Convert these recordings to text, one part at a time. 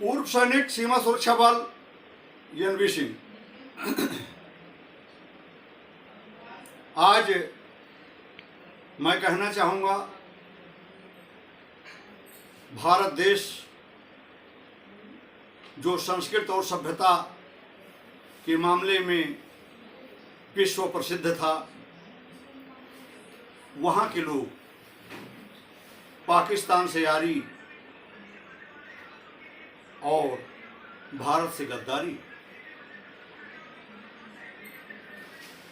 पूर्व सैनिक सीमा सुरक्षा बल एनवी सिंह, आज मैं कहना चाहूँगा भारत देश जो संस्कृति और सभ्यता के मामले में विश्व प्रसिद्ध था, वहाँ के लोग पाकिस्तान से यारी और भारत से गद्दारी,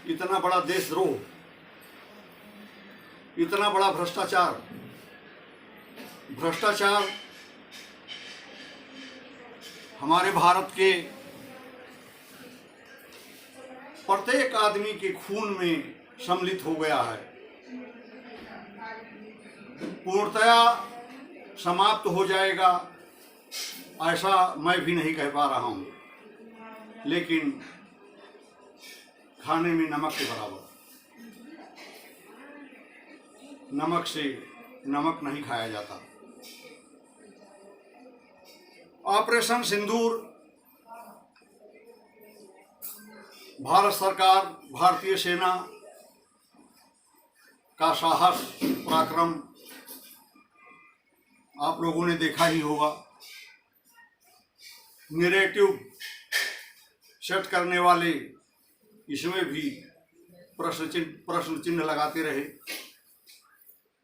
इतना बड़ा देशद्रोह, इतना बड़ा भ्रष्टाचार हमारे भारत के प्रत्येक आदमी के खून में सम्मिलित हो गया है। पूर्णतया समाप्त हो जाएगा ऐसा मैं भी नहीं कह पा रहा हूँ, लेकिन खाने में नमक के बराबर, नमक से नमक नहीं खाया जाता। ऑपरेशन सिंदूर भारत सरकार, भारतीय सेना का साहस पराक्रम आप लोगों ने देखा ही होगा। नैरेटिव सेट करने वाले इसमें भी प्रश्न चिन्ह लगाते रहे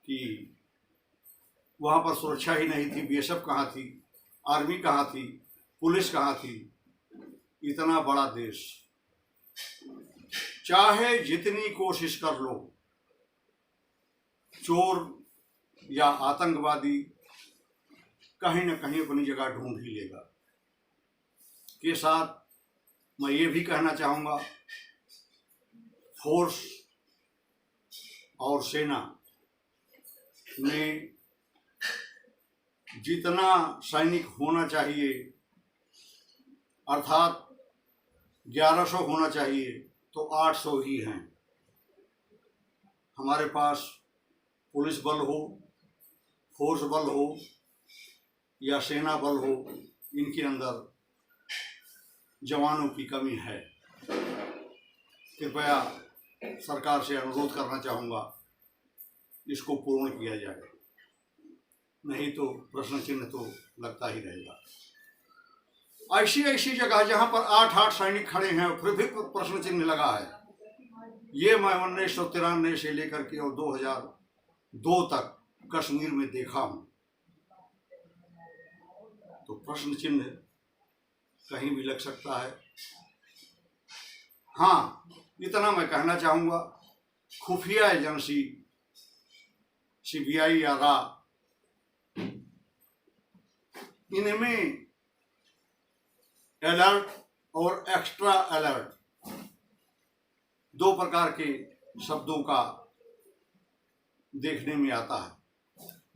कि वहाँ पर सुरक्षा ही नहीं थी, बीएसएफ कहाँ थी, आर्मी कहाँ थी, पुलिस कहाँ थी। इतना बड़ा देश, चाहे जितनी कोशिश कर लो, चोर या आतंकवादी कहीं न कहीं अपनी जगह ढूंढ ही लेगा। के साथ मैं ये भी कहना चाहूँगा, फोर्स और सेना में जितना सैनिक होना चाहिए, अर्थात 1100 होना चाहिए, तो 800 ही हैं। हमारे पास पुलिस बल हो, फोर्स बल हो या सेना बल हो, इनके अंदर जवानों की कमी है। कृपया सरकार से अनुरोध करना चाहूँगा, इसको पूर्ण किया जाए, नहीं तो प्रश्न चिन्ह तो लगता ही रहेगा। ऐसी जगह जहाँ पर 8 सैनिक खड़े हैं फिर भी प्रश्न चिन्ह लगा है, ये मैं 1993 से लेकर के और 2002 तक कश्मीर में देखा हूँ। तो प्रश्न चिन्ह कहीं भी लग सकता है। हाँ, इतना मैं कहना चाहूँगा, खुफिया एजेंसी सीबीआई या रा, इनमें अलर्ट और एक्स्ट्रा अलर्ट 2 प्रकार के शब्दों का देखने में आता है,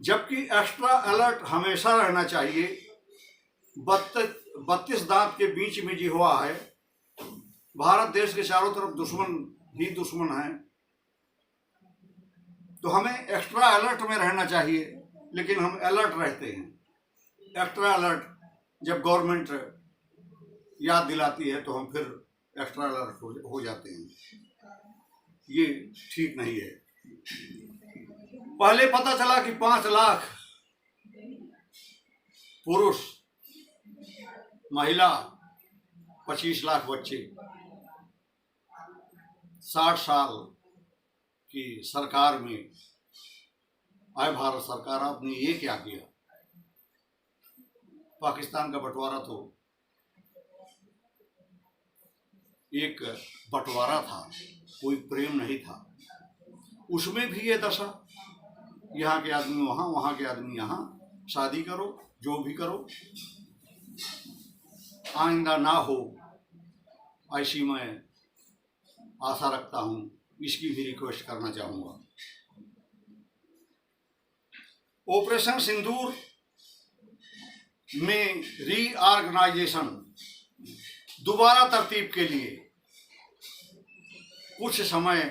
जबकि एक्स्ट्रा अलर्ट हमेशा रहना चाहिए। 32 दांत के बीच में जो हुआ है, भारत देश के चारों तरफ दुश्मन ही दुश्मन हैं, तो हमें एक्स्ट्रा अलर्ट में रहना चाहिए, लेकिन हम अलर्ट रहते हैं। एक्स्ट्रा अलर्ट जब गवर्नमेंट याद दिलाती है तो हम फिर एक्स्ट्रा अलर्ट हो जाते हैं। ये ठीक नहीं है। पहले पता चला कि 5 लाख पुरुष, महिला, 25 लाख बच्चे, 60 साल की सरकार में आए भारत सरकार, आपने ये क्या किया? पाकिस्तान का बंटवारा तो एक बंटवारा था, कोई प्रेम नहीं था। उसमें भी ये दशा, यहाँ के आदमी वहाँ, वहाँ के आदमी यहाँ, शादी करो, जो भी करो, आइंदा ना हो ऐसी मैं आशा रखता हूँ। इसकी भी रिक्वेस्ट करना चाहूँगा। ऑपरेशन सिंदूर में रीऑर्गेनाइजेशन, दोबारा तरतीब के लिए कुछ समय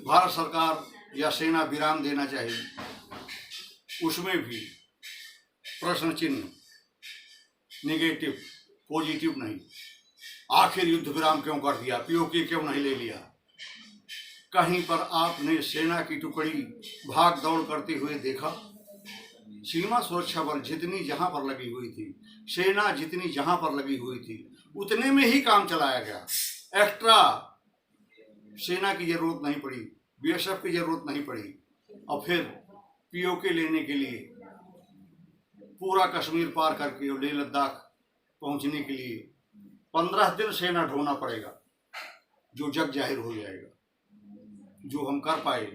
भारत सरकार या सेना विराम देना चाहिए। उसमें भी प्रश्न चिन्ह, निगेटिव, पॉजिटिव नहीं। आखिर युद्ध विराम क्यों कर दिया, पीओके क्यों नहीं ले लिया? कहीं पर आपने सेना की टुकड़ी भाग दौड़ करते हुए देखा? सीमा सुरक्षा बल जितनी जहां पर लगी हुई थी, सेना जितनी जहां पर लगी हुई थी, उतने में ही काम चलाया गया। एक्स्ट्रा सेना की जरूरत नहीं पड़ी, बीएसएफ की जरूरत नहीं पड़ी। और फिर पीओके लेने के लिए पूरा कश्मीर पार करके और लेह लद्दाख पहुंचने के लिए 15 दिन सेना ढोना पड़ेगा, जो जग जाहिर हो जाएगा। जो हम कर पाए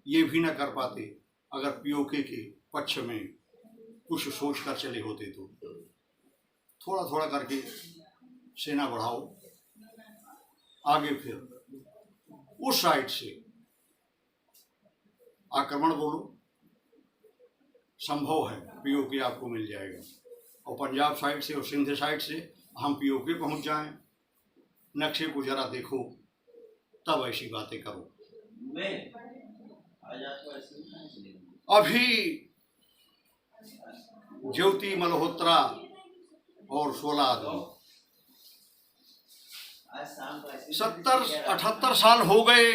ये भी ना कर पाते अगर पीओके के पक्ष में कुछ सोच कर चले होते। तो थोड़ा थोड़ा करके सेना बढ़ाओ आगे, फिर उस साइड से आक्रमण बोलो, संभव है पीओके आपको मिल जाएगा। और पंजाब साइड से और सिंध साइड से हम पीओके पहुंच जाएं, नक्शे को जरा देखो, तब ऐसी बातें करो। अभी ज्योति मल्होत्रा और 16 आदमी 70-78 साल हो गए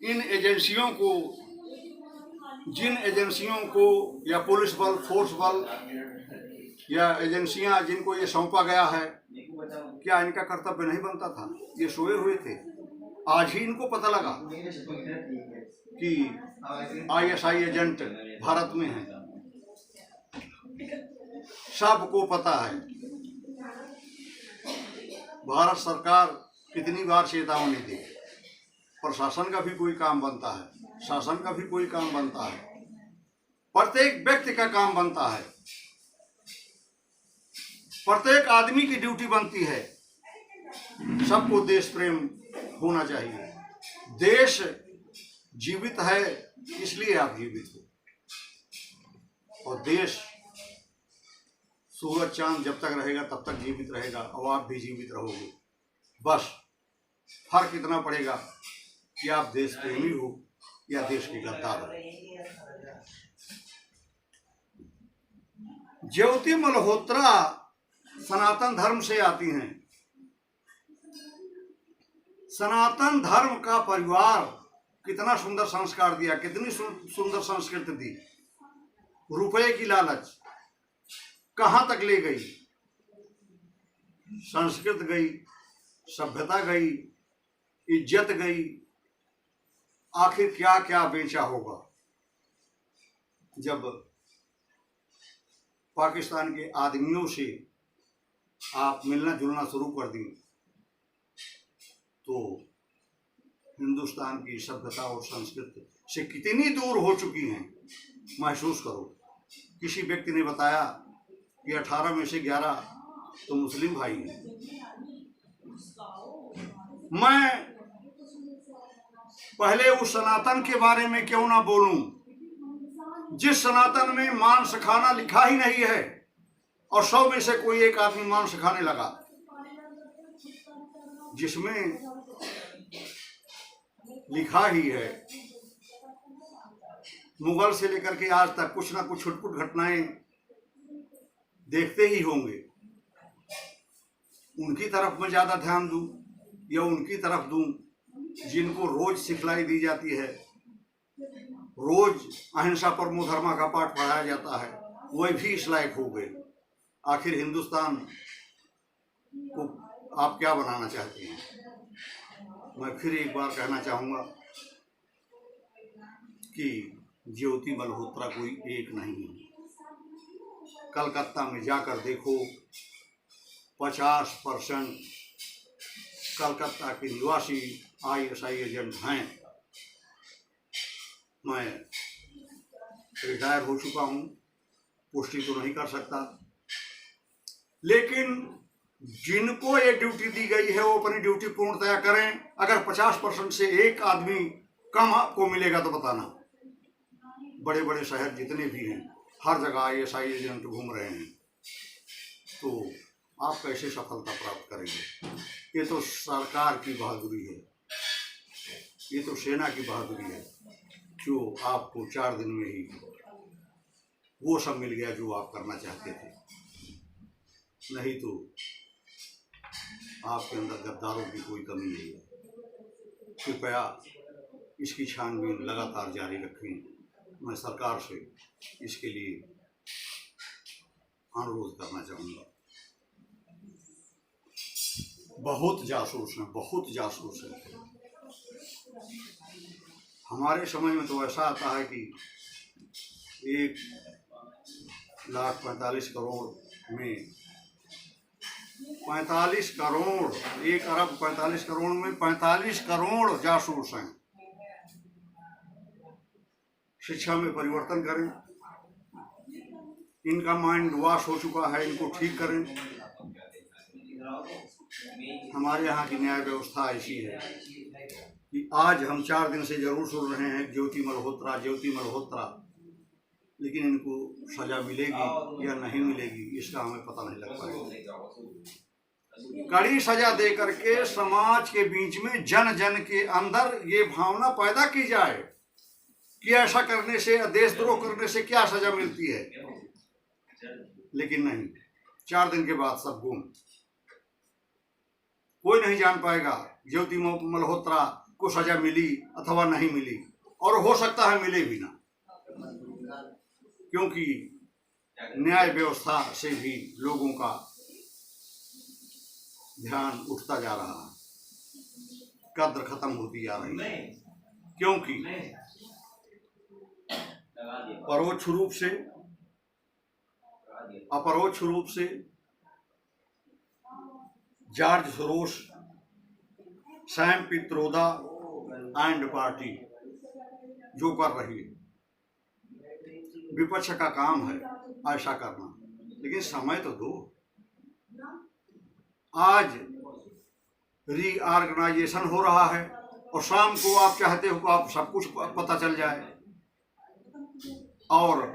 इन एजेंसियों को, जिन एजेंसियों को या पुलिस बल, फोर्स बल या एजेंसियां जिनको ये सौंपा गया है, क्या इनका कर्तव्य नहीं बनता था? ये सोए हुए थे। आज ही इनको पता लगा कि आईएसआई एजेंट भारत में है। सबको पता है। भारत सरकार कितनी बार चेतावनी दी, प्रशासन का भी कोई काम बनता है, शासन का भी कोई काम बनता है, प्रत्येक व्यक्ति का काम बनता है, प्रत्येक आदमी की ड्यूटी बनती है। सबको देश प्रेम होना चाहिए। देश जीवित है इसलिए आप जीवित हो, और देश सूरज चांद जब तक रहेगा तब तक जीवित रहेगा, और आप भी जीवित रहोगे। बस फर्क इतना पड़ेगा कि आप देश प्रेमी हो या देश के गद्दार हो। ज्योति मल्होत्रा सनातन धर्म से आती हैं। सनातन धर्म का परिवार कितना सुंदर संस्कार दिया, कितनी सुंदर संस्कृति दी। रुपए की लालच कहां तक ले गई? संस्कृति गई, सभ्यता गई, इज्जत गई। आखिर क्या क्या बेचा होगा? जब पाकिस्तान के आदमियों से आप मिलना जुलना शुरू कर दी तो हिंदुस्तान की सभ्यता और संस्कृति से कितनी दूर हो चुकी हैं महसूस करो। किसी व्यक्ति ने बताया कि 18 में से 11 तो मुस्लिम भाई हैं। मैं पहले उस सनातन के बारे में क्यों ना बोलूं जिस सनातन में मांस खाना लिखा ही नहीं है, और 100 में से कोई एक आदमी मांस खाने लगा, जिसमें लिखा ही है मुगल से लेकर के आज तक कुछ ना कुछ छुटपुट घटनाएं देखते ही होंगे। उनकी तरफ मैं ज्यादा ध्यान दूं या उनकी तरफ दूं जिनको रोज सिखलाई दी जाती है, रोज अहिंसा परमो धर्मा का पाठ पढ़ाया जाता है, वही भी इस लायक हो गए। आखिर हिंदुस्तान को आप क्या बनाना चाहते हैं? मैं फिर एक बार कहना चाहूँगा कि ज्योति मल्होत्रा कोई एक नहीं है। कलकत्ता में जाकर देखो, 50% कलकत्ता के निवासी आईएसआई एजेंट हैं। मैं रिटायर हो चुका हूँ, पुष्टि तो नहीं कर सकता, लेकिन जिनको ये ड्यूटी दी गई है वो अपनी ड्यूटी पूर्णतया करें। अगर 50% से एक आदमी कम आपको मिलेगा तो बताना। बड़े बड़े शहर जितने भी हैं हर जगह आईएसआई एजेंट घूम रहे हैं, तो आप कैसे सफलता प्राप्त करेंगे? ये तो सरकार की बहादुरी है, ये तो सेना की बहादुरी है जो आपको 4 दिन में ही वो सब मिल गया जो आप करना चाहते थे। नहीं तो आपके अंदर गद्दारों की कोई कमी नहीं है। कृपया इसकी छानबीन लगातार जारी रखें। मैं सरकार से इसके लिए अनुरोध करना चाहूँगा। बहुत जासूस हैं, बहुत जासूस हैं। हमारे समझ में तो ऐसा आता है कि 1,45,00,000 में 45 करोड़, 1,45 करोड़ में 45 करोड़ जासूस हैं। शिक्षा में परिवर्तन करें, इनका माइंड वॉश हो चुका है, इनको ठीक करें। हमारे यहाँ की न्याय व्यवस्था ऐसी है कि आज हम 4 दिन से जरूर सुन रहे हैं ज्योति मल्होत्रा, ज्योति मल्होत्रा, लेकिन इनको सजा मिलेगी या नहीं मिलेगी इसका हमें पता नहीं लग पाएगा। कड़ी सजा दे करके समाज के बीच में जन जन के अंदर ये भावना पैदा की जाए कि ऐसा करने से, देशद्रोह करने से क्या सजा मिलती है। लेकिन नहीं, 4 दिन के बाद सब गुम। कोई नहीं जान पाएगा ज्योति मल्होत्रा को सजा मिली अथवा नहीं मिली, और हो सकता है मिले भी ना, क्योंकि न्याय व्यवस्था से भी लोगों का ध्यान उठता जा रहा है, कद्र खत्म होती जा रही है। क्योंकि परोक्ष रूप से, अपरोक्ष रूप से George Soros, Sam Pitroda and party जो कर रही है, विपक्ष का काम है ऐसा करना, लेकिन समय तो दो। आज रीऑर्गेनाइजेशन हो रहा है और शाम को आप चाहते हो आप सब कुछ पता चल जाए और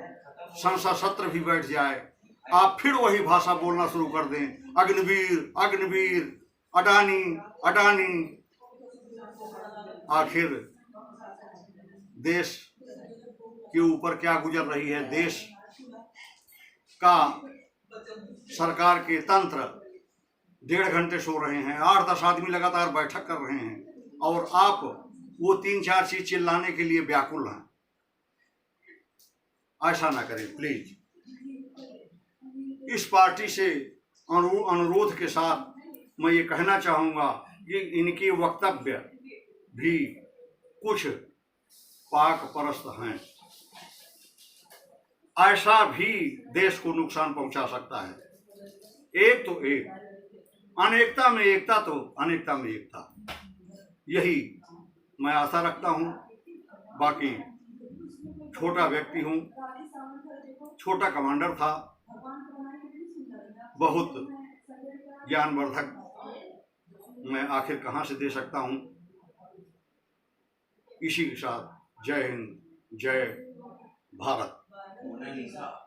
संसद सत्र भी बैठ जाए, आप फिर वही भाषा बोलना शुरू कर दें, अग्निवीर अग्निवीर, अडानी अडानी। आखिर देश के ऊपर क्या गुजर रही है, देश का सरकार के तंत्र 1.5 घंटे सो रहे हैं, 8-10 आदमी लगातार बैठक कर रहे हैं, और आप वो 3-4 चीज चिल्लाने के लिए व्याकुल हैं। ऐसा ना करें प्लीज। इस पार्टी से अनुरोध के साथ मैं ये कहना चाहूँगा कि इनके वक्तव्य भी कुछ पाक परस्त हैं, ऐसा भी देश को नुकसान पहुंचा सकता है। एक तो एक, अनेकता में एकता तो अनेकता में एकता, यही मैं आशा रखता हूं। बाकी छोटा व्यक्ति हूं, छोटा कमांडर था, बहुत ज्ञानवर्धक मैं आखिर कहां से दे सकता हूं। इसी के साथ जय हिंद, जय भारत।